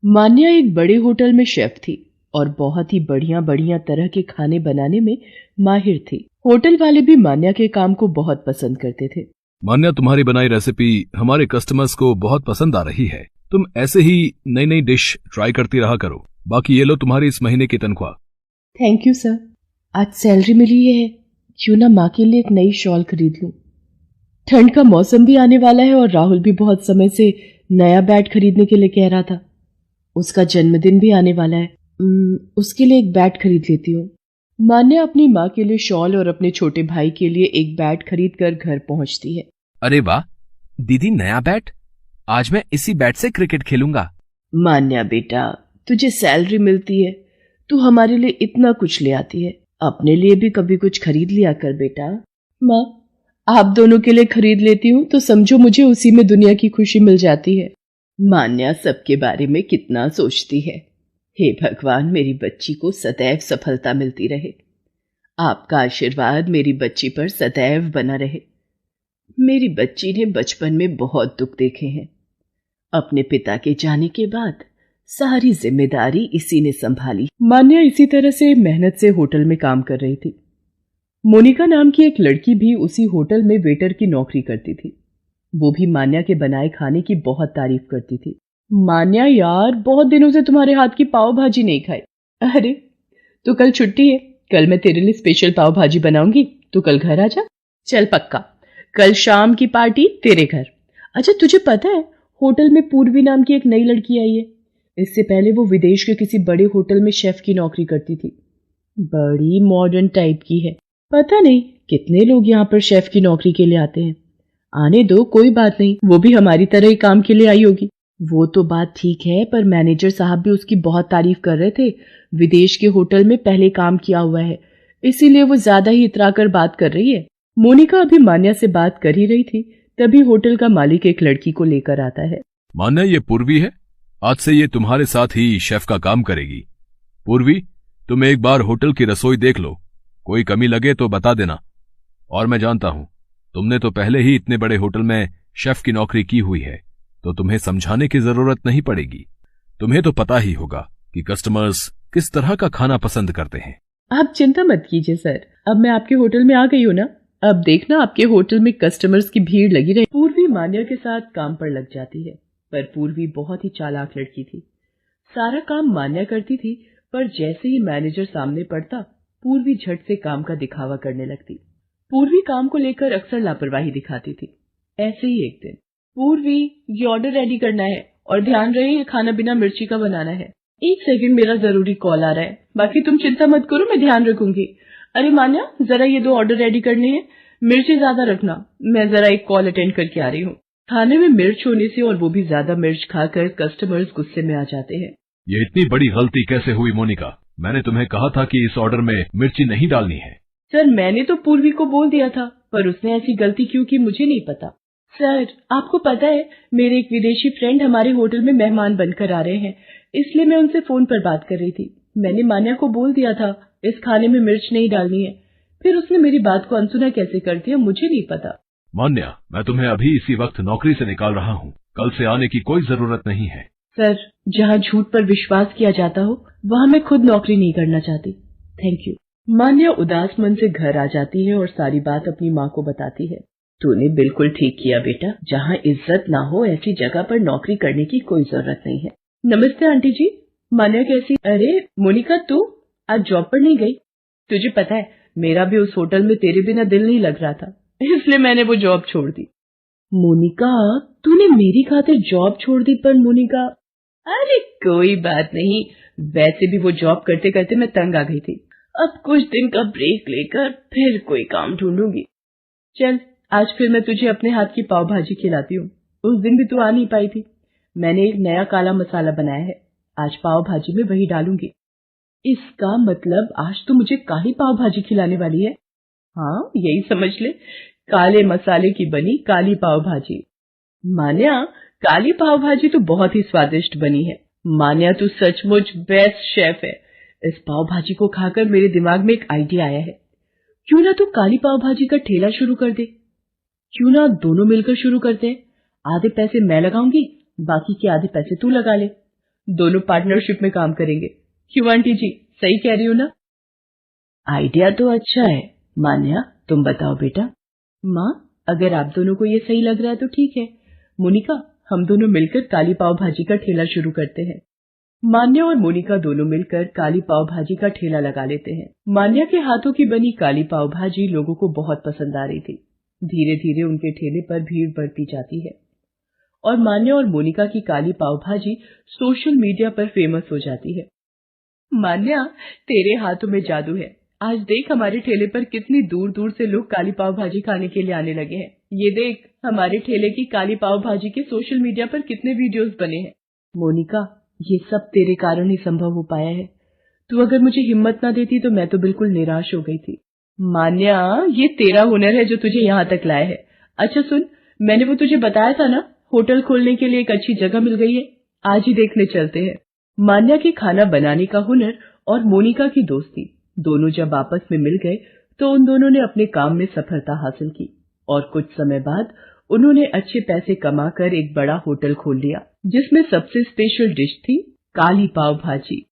मान्या एक बड़े होटल में शेफ थी और बहुत ही बढ़िया बढ़िया तरह के खाने बनाने में माहिर थी। होटल वाले भी मान्या के काम को बहुत पसंद करते थे। मान्या, तुम्हारी बनाई रेसिपी हमारे कस्टमर्स को बहुत पसंद आ रही है। तुम ऐसे ही नई नई डिश ट्राई करती रहा करो। बाकी ये लो तुम्हारी इस महीने की तनख्वाह। Thank you sir. आज सैलरी मिली है, क्यों ना माँ के लिए एक नई शॉल खरीद लूं। ठंड का मौसम भी आने वाला है और राहुल भी बहुत समय से नया बैट खरीदने के लिए कह रहा था। उसका जन्मदिन भी आने वाला है। उसके लिए एक बैट खरीद लेती हूँ। मान्या अपनी माँ के लिए शॉल और अपने छोटे भाई के लिए एक बैट खरीद कर घर पहुंचती है। अरे वाह दीदी, नया बैट! आज मैं इसी बैट से क्रिकेट खेलूंगा। मान्या बेटा, तुझे सैलरी मिलती है, तू हमारे लिए इतना कुछ ले आती है, अपने लिए भी कभी कुछ खरीद लिया कर बेटा। माँ, आप दोनों के लिए खरीद लेती हूँ तो समझो मुझे उसी में दुनिया की खुशी मिल जाती है। मान्या सबके बारे में कितना सोचती है। हे भगवान, मेरी बच्ची को सदैव सफलता मिलती रहे। आपका आशीर्वाद मेरी बच्ची पर सदैव बना रहे। मेरी बच्ची ने बचपन में बहुत दुख देखे हैं। अपने पिता के जाने के बाद सारी जिम्मेदारी इसी ने संभाली। मान्या इसी तरह से मेहनत से होटल में काम कर रही थी। मोनिका नाम की एक लड़की भी उसी होटल में वेटर की नौकरी करती थी। वो भी मान्या के बनाए खाने की बहुत तारीफ करती थी। मान्या यार, बहुत दिनों से तुम्हारे हाथ की पाव भाजी नहीं खाई। अरे तो कल छुट्टी है, कल मैं तेरे लिए स्पेशल पाव भाजी बनाऊंगी, तू कल घर आ जा। चल पक्का, कल शाम की पार्टी तेरे घर। अच्छा तुझे पता है, होटल में पूर्वी नाम की एक नई लड़की आई है। इससे पहले वो विदेश के किसी बड़े होटल में शेफ की नौकरी करती थी। बड़ी मॉडर्न टाइप की है। पता नहीं कितने लोग यहाँ पर शेफ की नौकरी के लिए आते हैं। आने दो, कोई बात नहीं, वो भी हमारी तरह ही काम के लिए आई होगी। वो तो बात ठीक है, पर मैनेजर साहब भी उसकी बहुत तारीफ कर रहे थे। विदेश के होटल में पहले काम किया हुआ है, इसीलिए वो ज्यादा ही इतराकर बात कर रही है। मोनिका अभी मान्या से बात कर ही रही थी, तभी होटल का मालिक एक लड़की को लेकर आता है। मान्या, ये पूर्वी है। आज से ये तुम्हारे साथ ही शेफ का काम करेगी। पूर्वी, तुम एक बार होटल की रसोई देख लो, कोई कमी लगे तो बता देना। और मैं जानता हूं तुमने तो पहले ही इतने बड़े होटल में शेफ की नौकरी की हुई है, तो तुम्हें समझाने की जरूरत नहीं पड़ेगी। तुम्हें तो पता ही होगा कि कस्टमर्स किस तरह का खाना पसंद करते हैं। आप चिंता मत कीजिए सर, अब मैं आपके होटल में आ गई हूँ ना, अब देखना आपके होटल में कस्टमर्स की भीड़ लगी रही। पूर्वी मान्या के साथ काम पर लग जाती है, पर पूर्वी बहुत ही चालाक लड़की थी। सारा काम मान्या करती थी, पर जैसे ही मैनेजर सामने पड़ता, पूर्वी झट से काम का दिखावा करने लगती। पूर्वी काम को लेकर अक्सर लापरवाही दिखाती थी। ऐसे ही एक दिन, पूर्वी, ये ऑर्डर रेडी करना है और ध्यान रहे ये खाना बिना मिर्ची का बनाना है। एक सेकंड, मेरा जरूरी कॉल आ रहा है, बाकी तुम चिंता मत करो, मैं ध्यान रखूंगी। अरे मान्या, जरा ये 2 ऑर्डर रेडी करने हैं, मिर्ची ज्यादा रखना, मैं जरा एक कॉल अटेंड करके आ रही हूँ। खाने में मिर्च होने से और वो भी ज्यादा मिर्च खाकर कस्टमर्स गुस्से में आ जाते हैं। ये इतनी बड़ी गलती कैसे हुई मोनिका? मैंने तुम्हें कहा था कि इस ऑर्डर में मिर्ची नहीं डालनी है। सर, मैंने तो पूर्वी को बोल दिया था, पर उसने ऐसी गलती क्यों की मुझे नहीं पता। सर, आपको पता है, मेरे एक विदेशी फ्रेंड हमारे होटल में मेहमान बनकर आ रहे हैं, इसलिए मैं उनसे फोन पर बात कर रही थी। मैंने मान्या को बोल दिया था इस खाने में मिर्च नहीं डालनी है, फिर उसने मेरी बात को अनसुना कैसे कर दिया मुझे नहीं पता। मान्या, मैं तुम्हें अभी इसी वक्त नौकरी से निकाल रहा हूँ, कल से आने की कोई जरूरत नहीं है। सर, जहाँ झूठ पर विश्वास किया जाता हो वहाँ मैं खुद नौकरी नहीं करना चाहती। Thank you. मान्या उदास मन से घर आ जाती है और सारी बात अपनी माँ को बताती है। तूने बिल्कुल ठीक किया बेटा, जहाँ इज्जत ना हो ऐसी जगह पर नौकरी करने की कोई जरूरत नहीं है। नमस्ते आंटी जी, मान्या कैसी? अरे मोनिका, तू आज जॉब पर नहीं गई? तुझे पता है, मेरा भी उस होटल में तेरे बिना दिल नहीं लग रहा था, इसलिए मैंने वो जॉब छोड़ दी। मोनिका, तूने मेरी खातिर जॉब छोड़ दी? पर मोनिका, अरे कोई बात नहीं, वैसे भी वो जॉब करते करते मैं तंग आ गई थी, अब कुछ दिन का ब्रेक लेकर फिर कोई काम ढूंढूंगी। चल, आज फिर मैं तुझे अपने हाथ की पाव भाजी खिलाती हूँ, उस दिन भी तू आ नहीं पाई थी। मैंने एक नया काला मसाला बनाया है, आज पाव भाजी में वही डालूंगी। इसका मतलब आज तो मुझे काली पाव भाजी खिलाने वाली है? हाँ, यही समझ ले, काले मसाले की बनी काली पाव भाजी। मान्या, काली पाव भाजी तो बहुत ही स्वादिष्ट बनी है। मान्या, तू सचमुच बेस्ट शेफ है। इस पाव भाजी को खाकर मेरे दिमाग में एक आइडिया आया है। क्यों ना तू काली पाव भाजी का ठेला शुरू कर दे? क्यों ना दोनों मिलकर शुरू करते हैं? आधे पैसे मैं लगाऊंगी, बाकी के आधे पैसे तू लगा ले। दोनों पार्टनरशिप में काम करेंगे। क्यों आंटी जी, सही कह रही हो ना? आइडिया तो अच्छा है। मान्या, तुम बताओ बेटा। माँ, अगर आप दोनों को ये सही लग रहा है तो ठीक है। मोनिका, हम दोनों मिलकर काली पाव भाजी का ठेला शुरू करते हैं। मान्या और मोनिका दोनों मिलकर काली पाव भाजी का ठेला लगा लेते हैं। मान्या के हाथों की बनी काली पाव भाजी लोगों को बहुत पसंद आ रही थी। धीरे धीरे उनके ठेले पर भीड़ बढ़ती जाती है और मान्या और मोनिका की काली पाव भाजी सोशल मीडिया पर फेमस हो जाती है। मान्या, तेरे हाथों में जादू है। आज देख, हमारे ठेले पर कितनी दूर दूर से लोग काली पाव भाजी खाने के लिए आने लगे हैं। ये देख, हमारे ठेले की काली पाव भाजी के सोशल मीडिया पर कितने वीडियोस बने हैं। मोनिका, ये सब तेरे कारण ही संभव हो पाया है। तू अगर मुझे हिम्मत ना देती तो मैं तो बिल्कुल निराश हो गई थी। मान्या, ये तेरा हुनर है जो तुझे यहाँ तक लाया है। अच्छा सुन, मैंने वो तुझे बताया था ना, होटल खोलने के लिए एक अच्छी जगह मिल गई है। आज ही देखने चलते हैं। मान्या के खाना बनाने का हुनर और मोनिका की दोस्ती दोनों जब आपस में मिल गए तो उन दोनों ने अपने काम में सफलता हासिल की और कुछ समय बाद उन्होंने अच्छे पैसे कमाकर एक बड़ा होटल खोल लिया जिसमें सबसे स्पेशल डिश थी काली पाव भाजी।